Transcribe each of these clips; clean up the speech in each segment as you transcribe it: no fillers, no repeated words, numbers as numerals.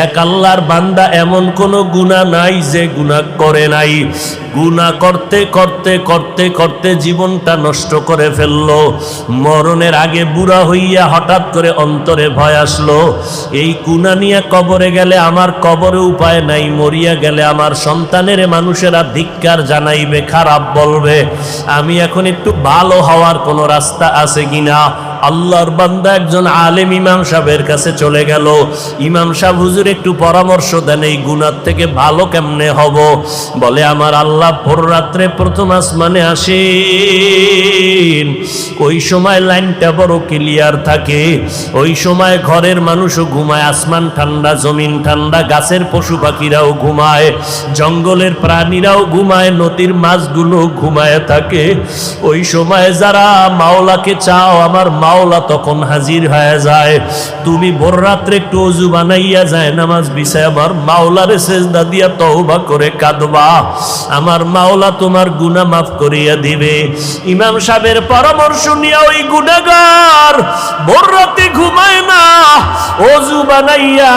এক আল্লাহর বান্দা এমন কোনো গুনাহ নাই যে গুনাহ করে নাই। গুনাহ করতে করতে করতে করতে জীবনটা নষ্ট করে ফেললো। মরণের আগে বুড়া হইয়া হঠাৎ করে অন্তরে ভয় আসলো, এই গুনাহ নিয়ে কবরে গেলে আমার কবরে উপায় নাই, মরিয়া গেলে আমার সন্তানের মানুষেরা ধিক্কার জানাইবে, খারাপ বলবে। আমি এখন একটু ভালো হওয়ার কোনো রাস্তা আছে কিনা? আল্লাহর বান্দা একজন আলেম ইমাম সাহেবের কাছে চলে গেল। ইমাম সাহেব, হুজুর একটু পরামর্শ দেন, এই গুনাহ থেকে ভালো কেমনে হব? বলে, আমার আল্লাহ ভোর রাত্রে প্রথম আসমানে আসেন, ওই সময় লাইনটা বড় ক্লিয়ার থাকে, ওই সময় ঘরের মানুষও ঘুমায়, আসমান ঠান্ডা, জমিন ঠান্ডা, গাছের পশু পাখিরাও ঘুমায়, জঙ্গলের প্রাণীরাও ঘুমায়, নদীর মাছগুলো ঘুমায় থাকে। ওই সময় যারা মাওলাকে চাও, আমার মাওলা তখন হাজির হয়ে যায়। তুমি ভোর রাত্রে একটু ওযু বানাইয়া যায় নামাজ বিছায় আমার মাওলারে সেজদা দিয়া তওবা করে কাঁদবা, আমার মাওলা তোমার গুনাহ মাফ করিয়া দিবে। ইমাম সাহেবের পরামর্শ নিয়ে ওই গুনাহগার ভোর রাতে ঘুমায় না, ওযু বানাইয়া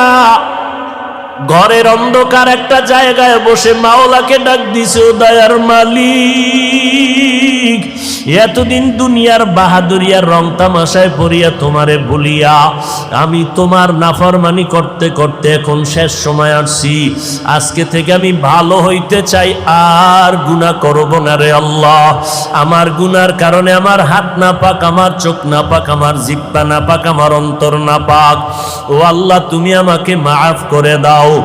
ঘরের অন্ধকার একটা জায়গায় বসে মাওলাকে ডাক দিছে, ও দয়ার মালিক, এতদিন দুনিয়ার বাহাদুরিয়ার রং তামাশায় পড়িয়া তোমারে ভুলিয়া আমি তোমার নাফরমানি করতে করতে এখন শেষ সময় আসছি। আজকে থেকে আমি ভালো হইতে চাই, আর গুনাহ করব না রে আল্লাহ। আমার গুনার কারণে আমার হাত না পাক, আমার চোখ না পাক, আমার জিহ্বা না পাক, আমার অন্তর না পাক। ও আল্লাহ, তুমি আমাকে মাফ করে দাও।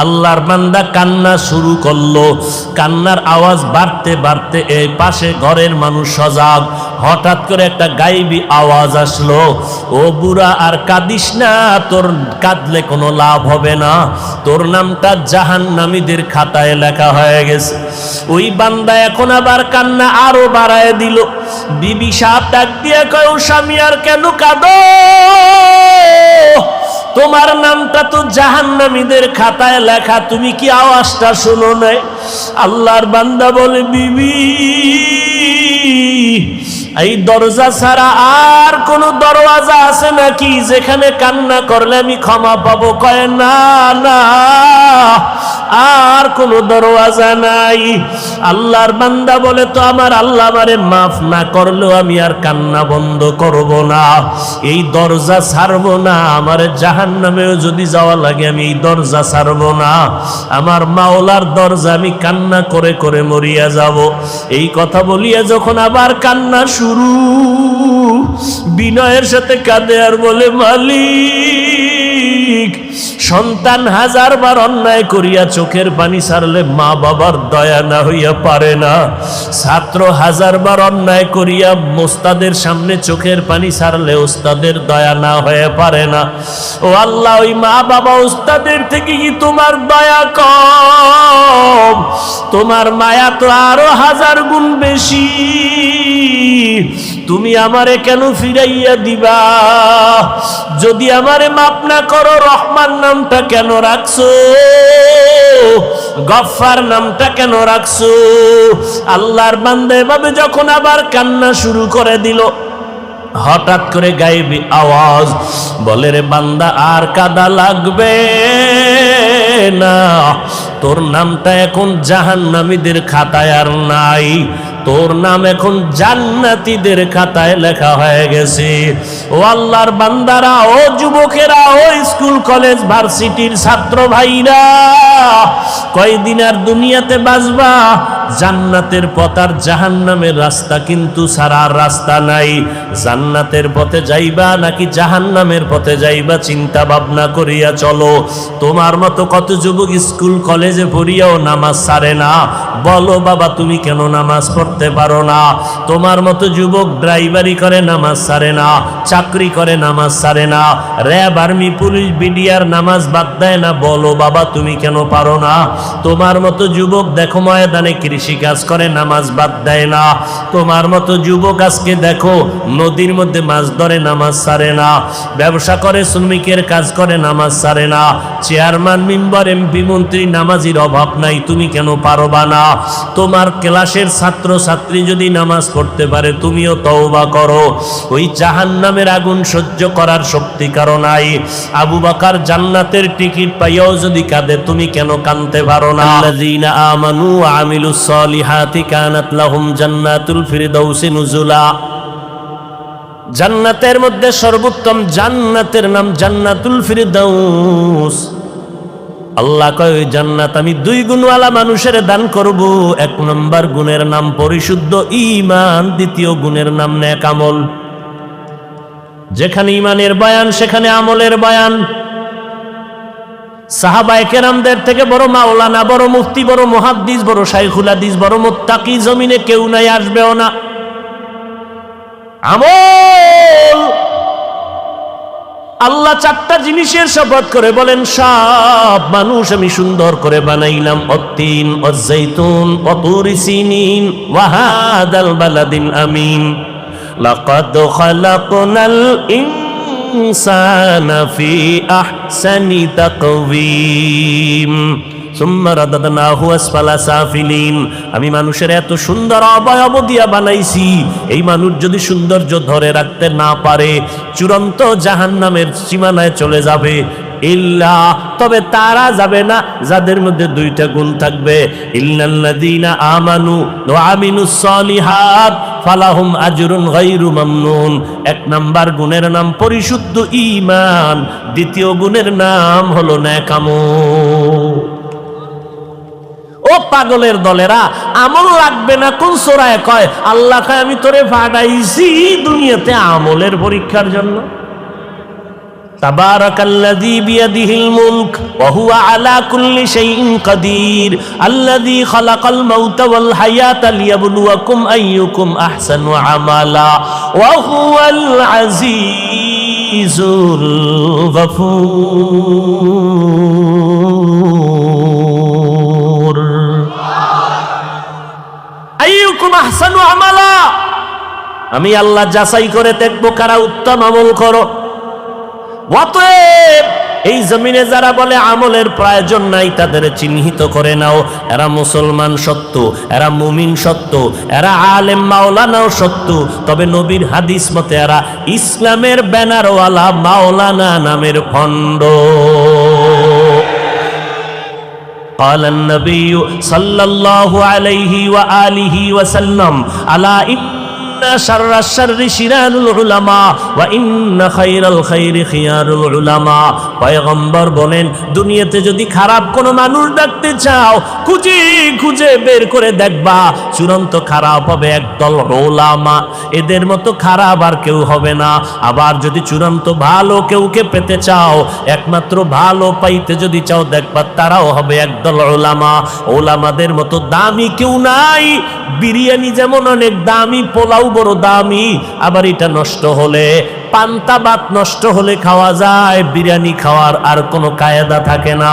আল্লাহর বান্দা কান্না শুরু করলো। কান্নার আওয়াজ বাড়তে বাড়তে এই পাশে ঘরের মানুষ সজাগ। হঠাৎ করে একটা গায়েবী আওয়াজ আসলো, ও বুড়া আর কাঁদিস না, তোর কাঁদলে কোনো লাভ হবে না, তোর নামটা জাহান্নামীদের খাতায় লেখা হয়ে গেছে। ওই বান্দা এখন আবার কান্না আরো বাড়ায় দিল। বিবি সাহেব ডাক দিয়ে কয়, ও স্বামী আর কেন কাঁদো? তোমার নামটা তো জাহান্নামীদের খাতায় লেখা, তুমি কি আওয়াজটা শোনো নাই? আল্লাহর বান্দা বলে, বিবি, এই দরজা ছাড়া আর কোন দরওয়াজা আছে নাকি যেখানে কান্না করলে আমি ক্ষমা পাবো? কয়, না না, আর কোন দরওয়াজা নাই। আল্লাহর বান্দা বলে, তো আমার আল্লাহ আমারে মাফ না করলেও আমি আর কান্না বন্ধ করব না, এই দরজা ছাড়বো না, আমার জাহান্নামেও যদি যাওয়া লাগে আমি এই দরজা ছাড়বো না, আমার মাওলার দরজা আমি কান্না করে করে মরিয়া যাব। এই কথা বলিয়া যখন আবার কান্না শুরু, বিনয়ের সাথে কাঁদে আর বলে, মালিক, সন্তান হাজারবার অন্যায় করিয়া চোখের পানি ছাড়লে মা বাবার দয়া না হইয়া পারে না, ছাত্র হাজারবার অন্যায় করিয়া ওস্তাদের সামনে চোখের পানি ছাড়লে ওস্তাদের দয়া না হয়ে পারে না। ও আল্লাহ, ওই মা বাবা ওস্তাদের থেকে কি তোমার দয়া কম? তোমার মায়া তো আরো 1000 গুণ বেশি। তুমি আমারে কেন ফিরাইয়া দিবা? যদি আমারে মাফ না করো, রহমান নামটা কেন রাখছো? গফফার নামটা কেন রাখছো? আল্লাহর বান্দা এভাবে যখন আবার কান্না শুরু করে দিল, হঠাৎ করে গায়েবী আওয়াজ বলে, রে বান্দা, আর কাদা লাগবে না, তোর নামটা এখন জাহান্নামীদের খাতায় আর নাই, তোর নাম এখন জান্নাতীদের খাতায় লেখা হয়ে গেছে। ও আল্লাহর বান্দারা, ও যুবকেরা, ও স্কুল কলেজ ভার্সিটির ছাত্র ভাইরা, কয়দিন আর দুনিয়াতে বাঁচবা? জান্নাতের পথ আর জাহান্নামের রাস্তা কিন্তু ছাড়ার রাস্তা নাই। জান্নাতের পথে যাইবা নাকি জাহান্নামের পথে যাইবা চিন্তা ভাবনা করিয়া চলো। তোমার মতো কত যুবক স্কুল কলেজে পড়িয়াও নামাজ ছাড়ে না। বলো বাবা, তুমি কেন নামাজ পড়তে পারো না? তোমার মতো যুবক ড্রাইভারি করে নামাজ ছাড়ে না, চাকরি করে নামাজ ছাড়ে না, র্যাব, আর্মি, পুলিশ, বিডিআর নামাজ বাদ দেয় না। বলো বাবা, তুমি কেন পারো না? তোমার মতো যুবক দেখো ময়দানে কৃষি কাজ করে, নামাজ বাদ দেয় না। তোমার মতো যুবক আজকে দেখো নদীর মধ্যে মাছ ধরে, নামাজ ছাড়ে না। ব্যবসা করে, শ্রমিকের কাজ করে, নামাজ ছাড়ে না। চেয়ারম্যান, মেম্বার, এমপি, মন্ত্রী, নামাজির অভাব নাই, তুমি কেন পারবা না? তোমার ক্লাসের ছাত্র ছাত্রী যদি নামাজ পড়তে পারে, তুমিও তওবা করো। ওই জাহান্নামের আগুন সহ্য করার শক্তি কারো নাই। আবু বকর জান্নাতের টিকিট পাইয়াও যদি কাঁদে, তুমি কেন কাঁদতে পারো না? আল্লাযীনা আমানু ওয়া আমিলুস সলিহাতি কানাত লাহুম জান্নাতুল ফিরদাউসি নুজুলা। জান্নাতের মধ্যে সর্বোত্তম জান্নাতের নাম জান্নাতুল ফিরদাউস। আল্লাহ কয় ওই জান্নাত আমি 2 গুণওয়ালা মানুষের দান করব। 1 নম্বর গুণের নাম পরিশুদ্ধ ঈমান, দ্বিতীয় গুণের নাম নেক আমল। যেখানে ঈমানের বয়ান সেখানে আমলের বয়ান। সাহাবায়ে কেরামদের থেকে বড় মাওলানা, বড় মুফতি, বড় মুহাদ্দিস, বড় শাইখুল হাদিস, বড় মুত্তাকি জমিনে কেউ নাই, আসবেও না। আমল। আল্লাহ 4টা জিনিসের শপথ করে বলেন, সব মানুষ আমি সুন্দর করে বানাইলাম। অত্তিন, অজ্জাইতুন, অতুরি সিনিন, ওয়া হাদাল বালাদিল আমিন। লাকাদ খালাকনাল ইনসানা ফি আহসানি তাকওয়িম সুম্মা রাদাদনাহু আসফালা সাফিলিন। আমি মানুষের এত সুন্দর অবয়ব দিয়া বানাইছি, এই মানুষ যদি সৌন্দর্য ধরে রাখতে না পারে, চূড়ান্ত জাহান্নামের সীমানায় চলে যাবে। ইল্লা, তবে তারা যাবে না যাদের মধ্যে 2টা গুণ থাকবে। ইল্লাল্লাযীনা আমানু ওয়া আমিলুস সলিহাত ফালাহুম আজরুন গায়রু মামনুন। 1 নাম্বার গুণের নাম পরিশুদ্ধ ঈমান, দ্বিতীয় গুণের নাম হলো নেক আমল। ও পাগলের দলেরা, আমল লাগবে না কোন সূরায় কয়? আল্লাহ কয় আমি তোরে পাঠাইছি দুনিয়াতে আমলের পরীক্ষার জন্য। তাবারাকাল্লাযী বিয়াদিহিল মুলক ওয়া হুয়া আলা কুল্লি শাইইন কাদির আল্লাযী খালাকাল মাউতা ওয়াল হায়াতা লিয়াবলুয়াকুম আইয়ুকুম আহসানু আমালা ওয়া হুয়াল আজিজুল গফুর। আইয়ুকুম আহসানু আমালা, আমি আল্লাহ যাচাই করে দেখবো কারা উত্তম আমল করো। অতএব এই জমিনে যারা বলে আমলের প্রয়োজন নাই, তাদের চিহ্নিত করে নাও। এরা মুসলমান সত্য, এরা মুমিন সত্য, এরা আলেম মাওলানাও সত্য, তবে নবীর হাদিস মতে এরা ইসলামের ব্যানারওয়ালা মাওলানা নামের ভণ্ড। قال النبي صلى الله عليه وآله وسلم ألا إن شر الشر شرار العلماء وإن خير الخير خيار العلماء। পয়গম্বর বলেন, দুনিয়াতে যদি খারাপ কোনো মানুষ দেখতে চাও, খুঁজে খুঁজে বের করে দেখবা চূড়ান্ত খারাপ হবে একদল উলামা। এদের মতো খারাপ আর কেউ হবে না। আবার যদি চূড়ান্ত ভালো কেউকে পেতে চাও, একমাত্র ভালো পাইতে যদি চাও, দেখবা তারাও হবে একদল উলামা। উলামাদের মতো দামি কেউ নাই। বিরিয়ানি যেমন অনেক দামি, পোলাও বড় দামি, আবার এটা নষ্ট হলে, পান্তা ভাত নষ্ট হলে খাওয়া যায়, বিরিয়ানি খাওয়ার আর কোনো কায়দা থাকে না।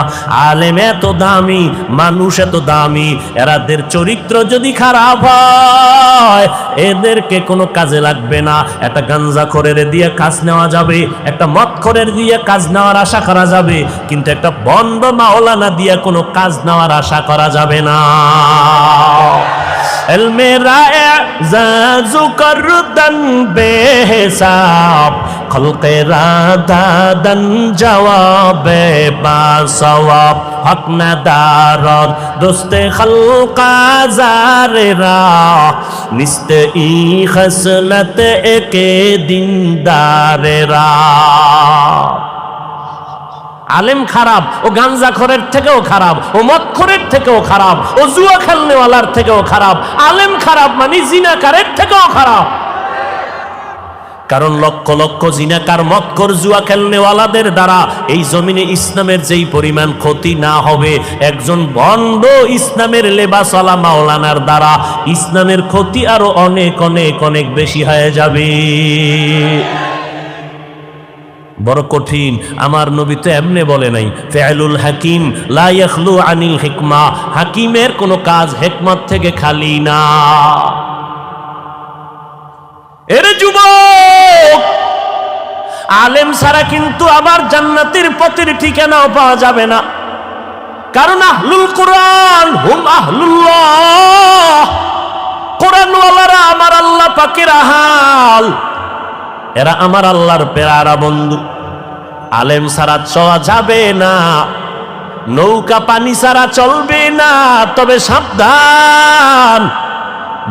আলেম এত দামি, মানুষ এত দামি, এরাদের চরিত্র যদি খারাপ হয়, এদেরকে কোনো কাজে লাগবে না। একটা গাঞ্জাখোরের দিয়ে কাজ নেওয়া যাবে, একটা মদখোরের দিয়ে কাজ নেওয়ার আশা করা যাবে, কিন্তু একটা বন্ড মাওলানা দিয়ে কোনো কাজ নেওয়ার আশা করা যাবে না। মেরা জাজু করদন বেহিসাব খলকেরা দাদন জবাবে বাসওয়াব হক নাদারত দোস্তে খলকা জারেরা নিস্তে ই খসলত একে দিনদারেরা। আলেম খারাপ, ও গাঞ্জাখোরের থেকেও খারাপ, ও মদখোরের থেকেও খারাপ, ও জুয়া খেলনেওয়ালার থেকেও খারাপ। আলেম খারাপ মানে জিনাকারের থেকেও খারাপ। কারণ লক্ষ লক্ষ জিনাকার, মদখোর, জুয়া খেলনেওয়ালাদের দ্বারা এই জমিনে ইসলামের যেই পরিমাণ ক্ষতি না হবে, একজন ভণ্ড ইসলামের লেবাসওয়ালা মাওলানার দ্বারা ইসলামের ক্ষতি আরো অনেক অনেক অনেক বেশি হয়ে যাবে। বড় কঠিন। আমার নবী তো এমনি বলে নাই, ফিআলুল হাকিম লা ইয়াখলু আনিল হিকমা, হাকিমের কোনো কাজ হিকমত থেকে খালি না। এর যুবক, আলেম ছাড়া কিন্তু আবার জান্নাতের পথের ঠিকানাও পাওয়া যাবে না। কারণ আহলুল কোরআন হুম আহলুল্লাহ, কোরআনওয়ালারা আমার আল্লাহ পাকের আহাল, এরা আমার আল্লাহর পেয়ারা বন্ধু। আলেম ছাড়া চলা যাবে না, নৌকা পানি ছাড়া চলবে না। তবে সাবধান,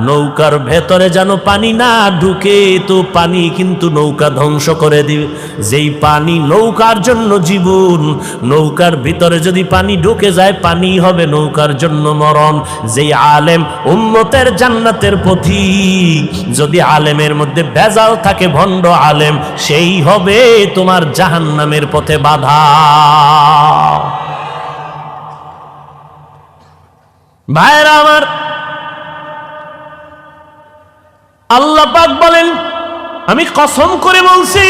নৌকার ভেতরে যেন পানি না ঢুকে, তো পানি কিন্তু নৌকা ধ্বংস করে দিবে। যেই পানি নৌকার জন্য জীবন, নৌকার ভিতরে যদি পানি ঢুকে যায়, পানি হবে নৌকার জন্য মরণ। যেই আলেম উম্মতের জান্নাতের পথিক, যদি আলেমের মধ্যে ভেজাল থাকে, ভণ্ড আলেম, সেই হবে তোমার জাহান্নামের পথে বাধা। ভাইরা আমার, আল্লাহ পাক বলেন, আমি কসম করে বলছি,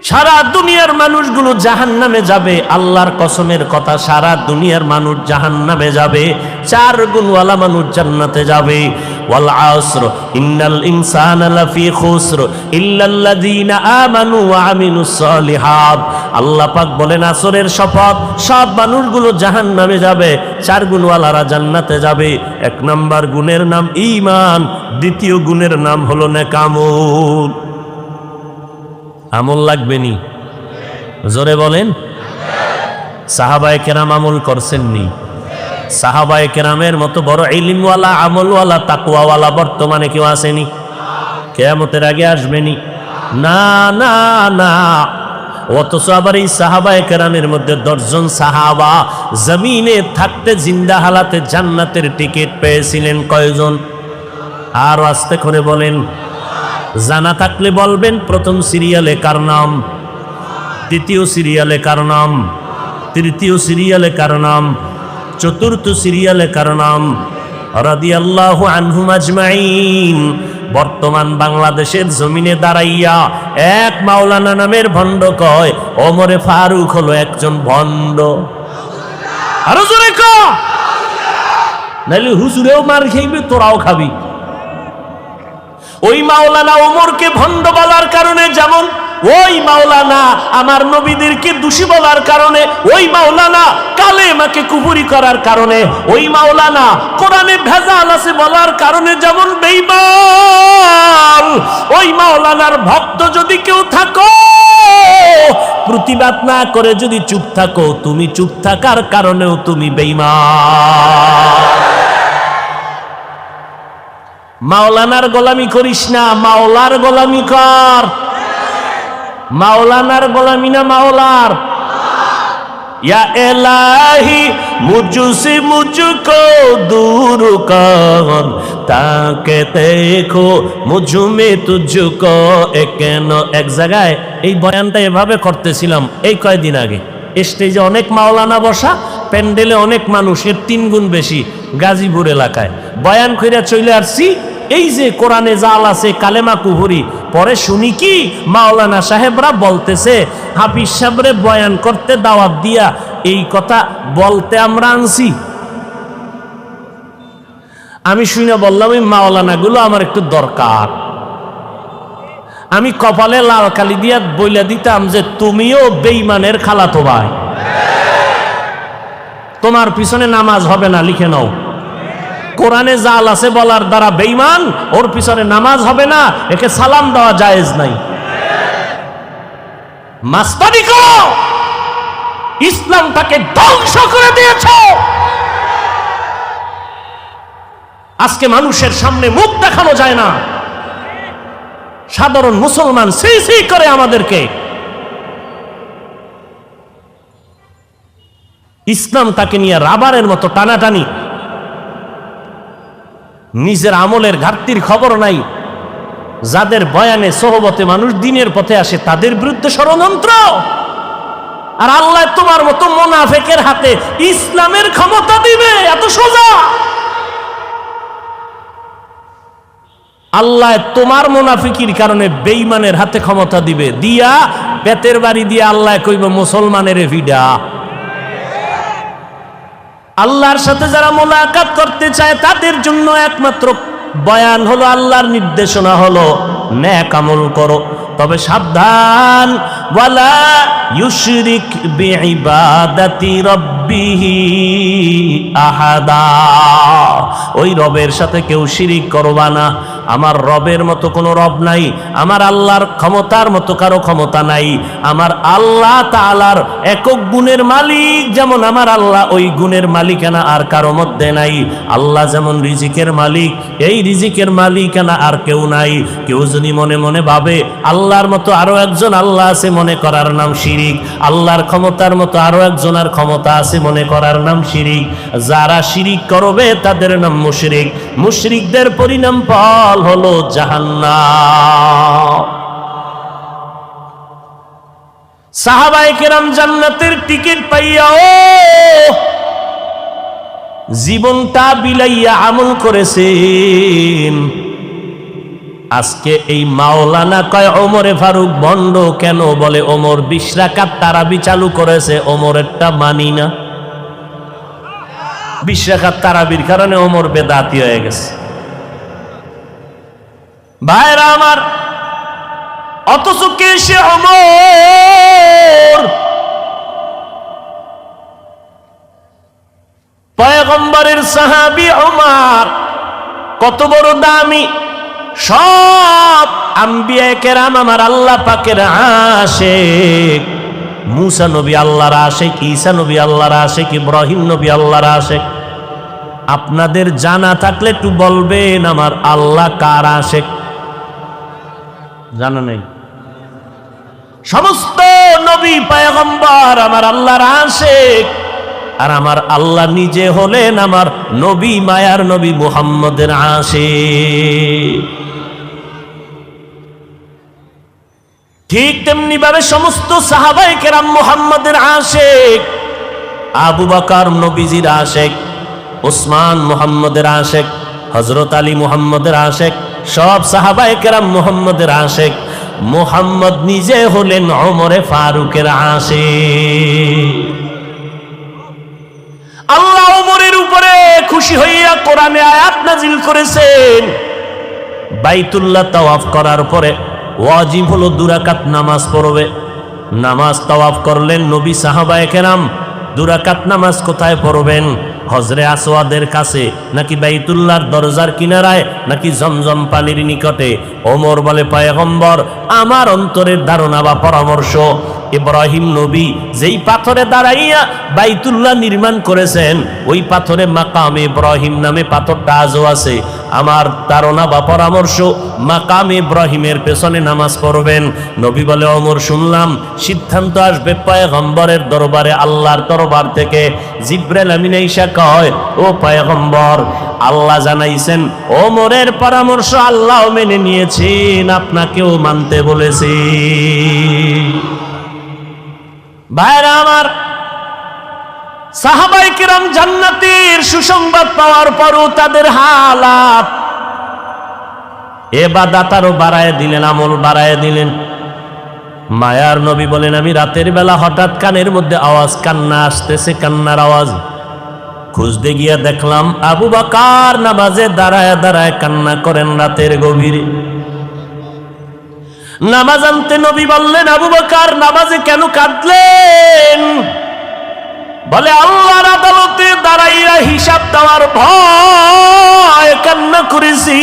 সারা দুনিয়ার মানুষগুলো জাহান্নামে যাবে। আল্লাহর কসমের কথা, সারা দুনিয়ার মানুষ জাহান্নামে যাবে, 4 গুণওয়ালা মানুষ জান্নাতে যাবে। ওয়াল আসর ইন্নাল ইনসানা লাফি খুসর ইল্লাল্লাযীনা আমানু ওয়া আমিলুস সালিহাত। আল্লাহ পাক বলেন, আসরের শপথ, সব মানুষগুলো জাহান্নামে যাবে, 4 গুণওয়ালারা জান্নাতে যাবে। 1 নাম্বার গুণের নাম ঈমান, দ্বিতীয় গুণের নাম হলো নেকামল। আমল লাগবে নি? জোরে বলেন। সাহাবায়ে কেরাম আমল করছেননি? সাহাবায়ে কেরামের মতো বড় ইলমওয়ালা, আমলওয়ালা, তাকওয়াওয়ালা বর্তমানে কেউ আসেনি? কিয়ামতের আগে আসবেনি? না না না। অথচ আবার এই সাহাবায়ে কেরামের মধ্যে 10 জন সাহাবা জমিনে থাকতে জিন্দা হালাতে জান্নাতের টিকিট পেয়েছিলেন। কয়জন? আর আস্তে করে বলেন, জানা থাকলে বলবেন। প্রথম সিরিয়ালে কার নাম? দ্বিতীয় সিরিয়ালে কার নাম? তৃতীয় সিরিয়ালে কার নাম? চতুর্থ সিরিয়ালে কার নাম? রাদিয়াল্লাহু আনহুম আজমাইন। বর্তমান বাংলাদেশের জমিনে দাঁড়াইয়া এক মাওলানা নামের ভণ্ড কয় ওমরে ফারুক হলো একজন ভণ্ড। আরো জোরে কও, নাইলে হুজুরেও মার খাইবে, তোরাও খাবি। ওই মাওলানা ওমরকে ভণ্ড বলার কারণে, যেমন ওই মাওলানা আমার নবীদেরকে দোষী বলার কারণে, ওই মাওলানা কালেমাকে কুফরি করার কারণে, ওই মাওলানা কোরআনে ভেজাল আছে বলার কারণে যেমন বেঈমান, ওই মাওলানার ভক্ত যদি কেউ থাকো, প্রতিবাদ না করে যদি চুপ থাকো, তুমি চুপ থাকার কারণেও তুমি বেঈমান। মাওলানার গোলামি করিস না, মাওলার গোলামি কর। মাওলানার গোলামি না মাওলার। या इलाही मुझसे मुझको दूर कर ताके देखो मुझ में तुझको কেন এক জায়গায় এই বয়ানটা এভাবে করতেছিলাম এই কয়েকদিন আগে। স্টেজে অনেক মাওলানা বসা, প্যান্ডেলে অনেক মানুষের 3 গুণ বেশি, গাজীপুর এলাকায় বয়ান কইরা চলে আসছি। এই যে কোরআনে জাল আছে কালেমা কুহুরি, পরে শুনি কি মাওলানা সাহেবরা বলতেছে হাফিজ সাহেবরে বয়ান করতে দাওয়াত দিয়া এই কথা বলতে আমরা আনছি। আমি শুনে বললাম এই মাওলানা গুলো আমার একটু দরকার। আমি কপালে লাল কালি দিয়া বইলা দিতাম যে তুমিও বেঈমানের খালাতো ভাই, তোমার পিছনে নামাজ হবে না, লিখে নাও। কোরআনে জাল আছে বলার দ্বারা বেঈমান, ওর পিছনে নামাজ হবে না, একে সালাম দেওয়া জায়েজ নাই। মাস্তানি করো, ইসলামটাকে ধ্বংস করে দিয়েছো। আজকে মানুষের সামনে মুখ দেখানো যায় না, সাধারণ মুসলমান সি সি করে আমাদেরকে। ইসলাম তাকে নিয়ে রাবারের মতো টানাটানি, নিজের আমলের ঘাটতির খবর নাই। যাদের বয়ানে সোহবতে মানুষ দিনের পথে আসে তাদের বিরুদ্ধে ষড়যন্ত্র। আর আল্লাহ তোমার মতো মুনাফিকের হাতে ইসলামের ক্ষমতা দিবে, এত সোজা। আল্লাহ তোমার মুনাফিকির কারণে বেঈমানের হাতে ক্ষমতা দিবে, দিয়া পেটের বাড়ি দিয়ে আল্লাহ কইব মুসলমানের ভিডা। আল্লাহর সাথে যারা মোলাকাত করতে চায় তাদের জন্য একমাত্র বয়ান হলো, আল্লাহর নির্দেশনা হলো নেক আমল করো, তবে সাবধান, ওয়ালা ইউশরিক বিইবাদাতি রাব্বিহি আহাদা, ওই রবের সাথে কেউ শিরিক করবা না। আমার রবের মতো কোনো রব নাই, আমার আল্লাহর ক্ষমতার মতো কারো ক্ষমতা নাই। আমার আল্লাহ তাআলার একক গুণের মালিক যেমন আমার আল্লাহ, ওই গুণের মালিকানা আর কারো মধ্যে নাই। আল্লাহ যেমন রিজিকের মালিক, এই রিজিকের মালিকানা আর কেউ নাই। কেউ যদি মনে মনে ভাবে আল্লাহর মতো আরো একজন আল্লাহ আছে, মনে করার নাম শিরিক। আল্লাহর ক্ষমতার মতো আরো একজনের ক্ষমতা আছে, মনে করার নাম শিরিক। যারা শিরিক করবে তাদের নাম মুশরিক। মুশরিকদের পরিণাম ফল হলো জাহান্নাম। সাহাবায়ে কেরাম জান্নাতের টিকিট পাইয়াও জীবনটা বিলাইয়া আমল করেছেন। আজকে এই মাওলানা কয় ওমরে ফারুক বন্ড কেন? বলে ওমর 20 রাকাত তারাবি চালু করেছে, ওমরেরটা মানি না। 20 রাকাত তারাবির কারণে ওমর বেদাতি হয়ে গেছে। ভাইরা আমার, অথচ কে সে ওমর? পয়গম্বরের সাহাবী ওমর, কত বড় দামি। সব আম্বিয়া কেরাম আমার আল্লাহ পাকের আশিক। মুসা নবী আল্লাহর আশিক, ঈসা নবী আল্লাহর আশিক, ইব্রাহিম নবী আল্লাহর আশিক। আপনাদের জানা থাকলে একটু বলবেন আমার আল্লাহ কার আশিক? জানা নেই? সমস্ত নবী পয়গম্বর আমার আল্লাহর আশিক, আর আমার আল্লাহ নিজে হলেন আমার নবী, মায়ার নবী মুহাম্মদের আশিক। ঠিক তেমনি ভাবে সমস্ত সাহাবায়ে কেরাম মুহাম্মদের আশিক। আবু বকর নবীজির আশিক, ওসমান মুহাম্মদের আশিক, হযরত আলী মুহাম্মদের আশিক, সব সাহাবায়ে কেরাম মুহাম্মদের আশিক। মুহাম্মদ নিজে হলেন ওমরে ফারুকের আশিক। আল্লাহ ওমরের উপরে খুশি হইয়া কোরআনে আয়াত নাজিল করেছেন। বাইতুল্লাহ তাওয়াফ করার পরে ওয়াজিব হলো 2 রাকাত নামাজ পড়বে। নামাজ তাওয়াফ করলেন নবী, সাহাবায়ে কেরাম 2 রাকাত নামাজ কোথায় পড়বেন? হজরে আসওয়াদের কাছে, নাকি বাইতুল্লাহর দরজার কিনারায়, নাকি জমজম পানির নিকটে? ওমর বলে, পয়গম্বর আমার অন্তরের ধারণা বা পরামর্শ, ইব্রাহিম নবী যেই পাথরে দাঁড়াইয়া বাইতুল্লাহ নির্মাণ করেছেন, ওই পাথরে মাকামে ইব্রাহিম নামে পাথরটা আজও আছে। আমার ধারণা বা পরামর্শ, মাকামে ইব্রাহিমের পেছনে নামাজ পড়বেন। নবী বলে, ওমর শুনলাম সিদ্ধান্ত আসবে পয়গম্বরের দরবারে, আল্লাহর দরবার থেকে। জিবরাইল আমিন আইসা কয়, ও পয়গম্বর, আল্লাহ জানাইছেন ওমরের পরামর্শ আল্লাহ মেনে নিয়েছেন, আপনাকেও মানতে বলেছি। ভাইরা আমার, সাহাবায়ে কেরাম জান্নাতের সুসংবাদ পাওয়ার পরও তাদের হালাত, ইবাদত আরো বাড়ায় দিলেন, আমল বাড়ায় দিলেন। মায়ার নবী বলেন, আমি রাতের বেলা হঠাৎ কানের মধ্যে আওয়াজ, কান্না আসতেছে, কান্নার আওয়াজ। খুঁজতে গিয়া দেখলাম আবু বকর নামাজে দাঁড়ায় দাঁড়ায় কান্না করেন রাতের গভীরে। নামাজ আনতে নবী বললেন, আবু বকর নামাজে কেন কাঁদলেন? বলে, আল্লাহর আদালতে দাঁড়াইয়া হিসাব দেওয়ার ভয় কান্না করেছি।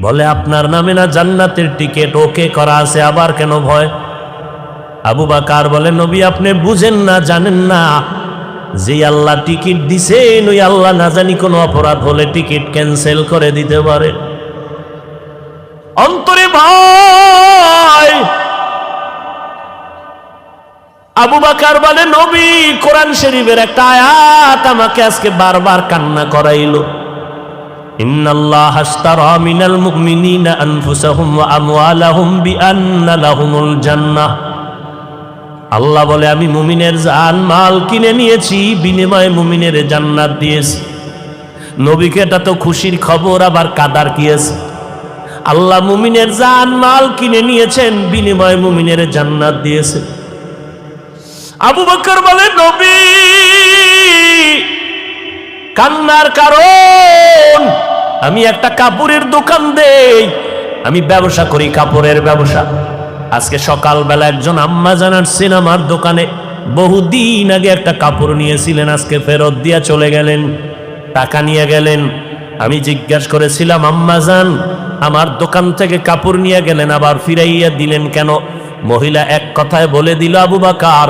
বলে, আপনার নামে না জান্নাতের টিকিট ওকে করা আছে, আবার কেন ভয়? আবু বকর বলে, নবী আপনি বুঝেন না, জানেন না, যে আল্লাহ টিকিট দিছেন ওই আল্লাহ না জানি কোনো অপরাধ হলে টিকিট ক্যান্সেল করে দিতে পারে। অন্তরে ভয়। আবু বকর বলে, নবী কোরআন শরীফের একটা আয়াত আমাকে আজকে বারবার কান্না করাইলো। ইন্নাল্লাহা আশতারা মিনাল মুমিনিনা আনফুসাহুম ওয়া আমওয়ালাহুম বিআন্না লাহুমুল জান্নাহ। আল্লাহ বলে, আমি মুমিনের জান মাল কিনে নিয়েছি, বিনিময়ে মুমিনের জান্নাত দিয়েছি। নবীকে এটা তো খুশির খবর, আবার কাদার কি আছে? আল্লাহ মুমিনের জান মাল কিনে নিয়েছেন, বিনিময়ে মুমিনের জান্নাত দিয়েছে। আবু বকর বলে, নবী কান্নার কারণ, আমি একটা কাপড়ের দোকান দেই, আমি ব্যবসা করি, কাপড়ের ব্যবসা। আজকে সকালবেলা একজন আম্মা জানার সিনেমার দোকানে বহুদিন আগে একটা কাপড় নিয়েছিলেন, আজকে ফেরত দিয়া চলে গেলেন, টাকা নিয়ে গেলেন। আমি জিজ্ঞাসা করেছিলাম, আম্মা জান আমার দোকান থেকে কাপড় নিয়ে গেলেন, আবার ফিরাইয়া দিলেন কেন? মহিলা এক কথায় বলে দিল, আবু বকর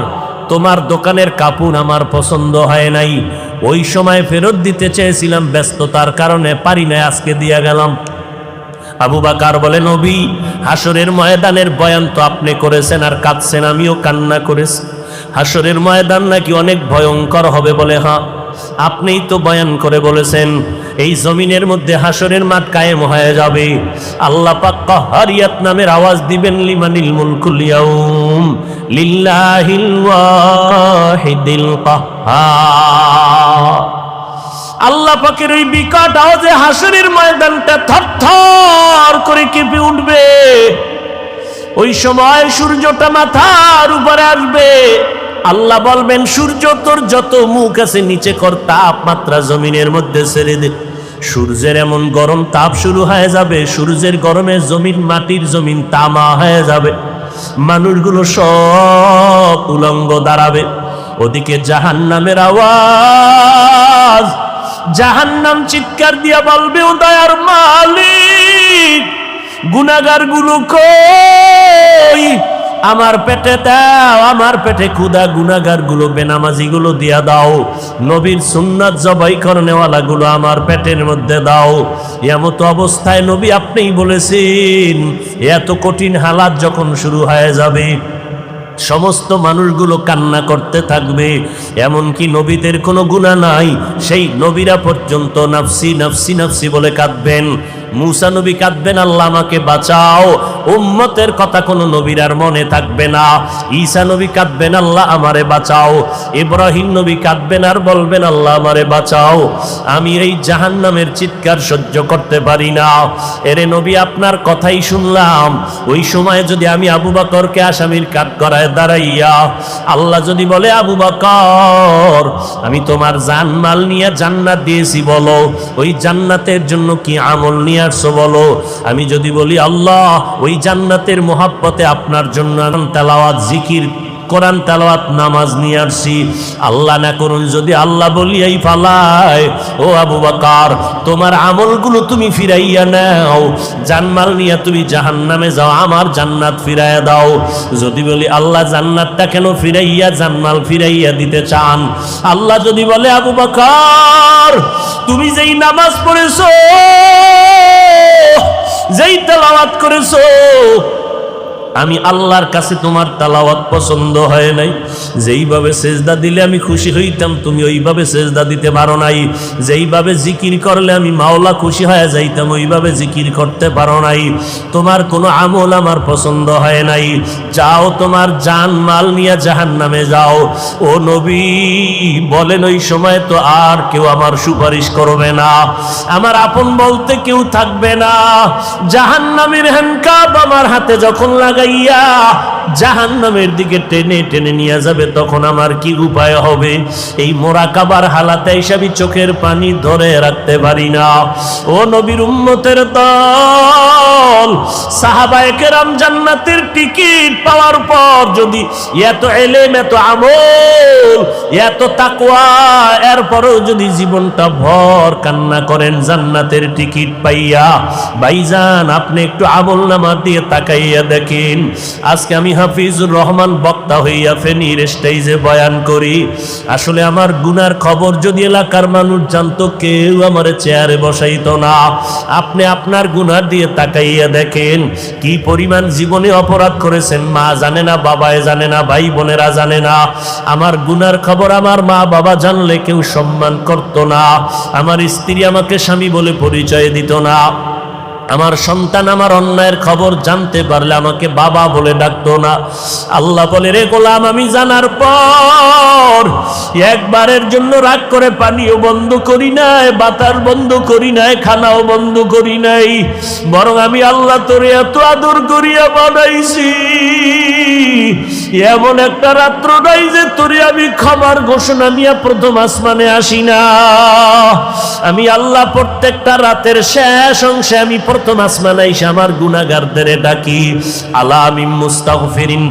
তোমার দোকানের কাপড় আমার পছন্দ হয় নাই, ওই সময় ফেরত দিতে চেয়েছিলাম, ব্যস্ততার কারণে পারি না, আজকে দিয়া গেলাম। আবু বকর বলে, নবী হাসরের ময়দানের বয়ান তো আপনি করেছেন আর কাঁদছেন, আমিও কান্না করেছি। হাসরের ময়দান নাকি অনেক ভয়ঙ্কর হবে। বলে, হ্যাঁ আপনিই তো বয়ান করে বলেছেন এই জমিনের মধ্যে হাসরের মাঠ কায়েম হয়ে যাবে। আল্লাহ পাক কাহ্হারিয়াত নামের আওয়াজ দিবেন, লিমানিল মুলকুল ইয়াউম লিল্লাহিল ওয়াহিদিল কাহ্হার। আল্লাহ পাকের ওই বিকট আওয়াজে হাসরের ময়দানটা থরথর করে কেঁপে উঠবে। ওই সময় সূর্যটা মাথার উপরে আসবে। আল্লাহ বলবেন, সূর্য তোর যত মুখ আছে নিচে কর, তাপমাত্রা জমিনের মধ্যে ছেড়ে দে। সূর্যের এমন গরম তাপ শুরু হয়ে যাবে, সূর্যের গরমে জমিন, মাটির জমিন তামা হয়ে যাবে, মানুষগুলো সব উলঙ্গ দাঁড়াবে। ওদিকে জাহান্নামের আওয়াজ, জাহান্নাম চিৎকার দিয়া বলবে, ও দয়ার মালিক গুনাহগার গুলো কই, আমার পেটে দাও, আমার পেটে ক্ষুধা, গুনাহগার গুলো বেনামাজি গুলো দিয়া দাও, নবীর সুন্নাত জবাই করনেওয়ালা গুলো আমার পেটের মধ্যে দাও। এমতো অবস্থায় নবী আপনিই বলেছেন, এত কঠিন হালাত যখন শুরু হয়ে যাবে, সমস্ত মানুষগুলো কান্না করতে থাকবে। এমনকি নবীদের কোনো গুনাহ নাই, সেই নবীরা পর্যন্ত নাফসি নাফসি নাফসি বলে কাঁদবেন। মুসা নবী কাঁদবেন, আল্লাহ আমাকে বাঁচাও, উম্মতের কথা কোনো নবীর আর মনে থাকবে না। ঈসা নবী কাঁদবেন, আল্লাহ আমারে বাঁচাও। ইব্রাহিম নবী কাঁদবেন আর বলবেন, আল্লাহ আমারে বাঁচাও, আমি এই জাহান্নামের চিৎকার সহ্য করতে পারি না। এরে নবী আপনার কথাই শুনলাম, ওই সময় যদি আমি আবু বকরকে আসামির কাঠ করায় দাঁড়াইয়া আল্লাহ যদি বলে, আবু বকর আমি তোমার জানমাল নিয়ে জান্নাত দিয়েছি, বলো ওই জান্নাতের জন্য কি আমল নিয়ে আসছো বলো। আমি যদি বলি, আল্লাহ ওই জান্নাতের মোহাব্বতে আপনার জন্য তেলাওয়াত, জিকির, কোরআন তেলাওয়াত, নামাজ নিয়ে আসছি, আল্লাহ না করুন যদি আল্লাহ বলি এই ফালায়, ও আবু বকর তোমার আমলগুলো তুমি ফিরাইয়া নাও, জানমাল নিয়ে তুমি জাহান্নামে যাও, আমার জান্নাত ফিরাইয়া দাও। যদি বলি, আল্লাহ জান্নাতটা কেন ফিরাইয়া, জানমাল ফিরাইয়া দিতে চান, আল্লাহ যদি বলে, আবু বকর তুমি যেই নামাজ পড়েছো, যেই তেলাওয়াত করেছো, আমি আল্লাহর কাছে তোমার তেলাওয়াত পছন্দ হয় নাই, যেইভাবে সেজদা দিলে আমি খুশি হইতাম তুমি ওইভাবে সেজদা দিতে পারো নাই, যেইভাবে জিকির করলে আমি মাওলা খুশি হয়ে যাইতাম ওইভাবে জিকির করতে পারো নাই, তোমার কোনো আমল আমার পছন্দ হয় নাই, যাও তোমার জান মাল নিয়ে জাহান্নামে যাও। ও নবী বলেন, ওই সময় তো আর কেউ আমার সুপারিশ করবে না, আমার আপন বলতে কেউ থাকবে না। জাহান্নামের হ্যান্ডকাপ আমার হাতে যখন লাগাই জাহান্নামের দিকে টেনে টেনে নিয়ে যাবে, তখন আমার কি উপায় হবে? এই মোরাকাবার হালাতে হিসাবে চোখের পানি ধরে রাখতে পারি না। ও নবীর উম্মতের দল, সাহাবায়ে কেরাম জান্নাতের টিকিট পাওয়ার পর যদি এত ইলম, এত আমল, এত তাকওয়া, এরপরেও যদি জীবনটা ভর কান্না করেন জান্নাতের টিকিট পাইয়া, ভাইজান আপনি একটু আমল নামা দিয়ে তাকাইয়া দেখেন। আজকে আমি হাফিজুর রহমান বক্তা হইয়া ফেনীর স্টেজে বয়ান করি, আসলে আমার গুনার খবর যদি এলাকার মানুষ জানতো, কেউ আমার চেয়ারে বসাইতো না। আপনি আপনার গুনার দিয়ে তাকাইয়া দেখেন কি পরিমাণ জীবনে অপরাধ করেছেন, মা জানে না, বাবায় জানে না, ভাই বোনেরা জানে না। আমার গুনার খবর আমার মা বাবা জানলে কেউ সম্মান করতো না, আমার স্ত্রী আমাকে স্বামী বলে পরিচয় দিত না, আমার সন্তান আমার অন্যায়ের খবর জানতে পারলে আমাকে বাবা বলে ডাকতো না। আল্লাহ বলে, রে গোলাম, আমি জানার পর একবারের জন্য রাগ করে পানিও বন্ধ করি নাই, বাতাস বন্ধ করি নাই, খানাও বন্ধ করি নাই, বরং আমি আল্লাহ তোরে এত আদর করিয়া বানাইছি, এমন একটা রাত্র নাই যে তোরে আমি ক্ষমার ঘোষণা নিয়ে প্রথম আসমানে আসি না। আমি আল্লাহ প্রত্যেকটা রাতের শেষ অংশে আমি প্রথম আসমানে এসে আমার গুনাহগারদের ডাকি, আলা মিন মুস্তাগফিরিন।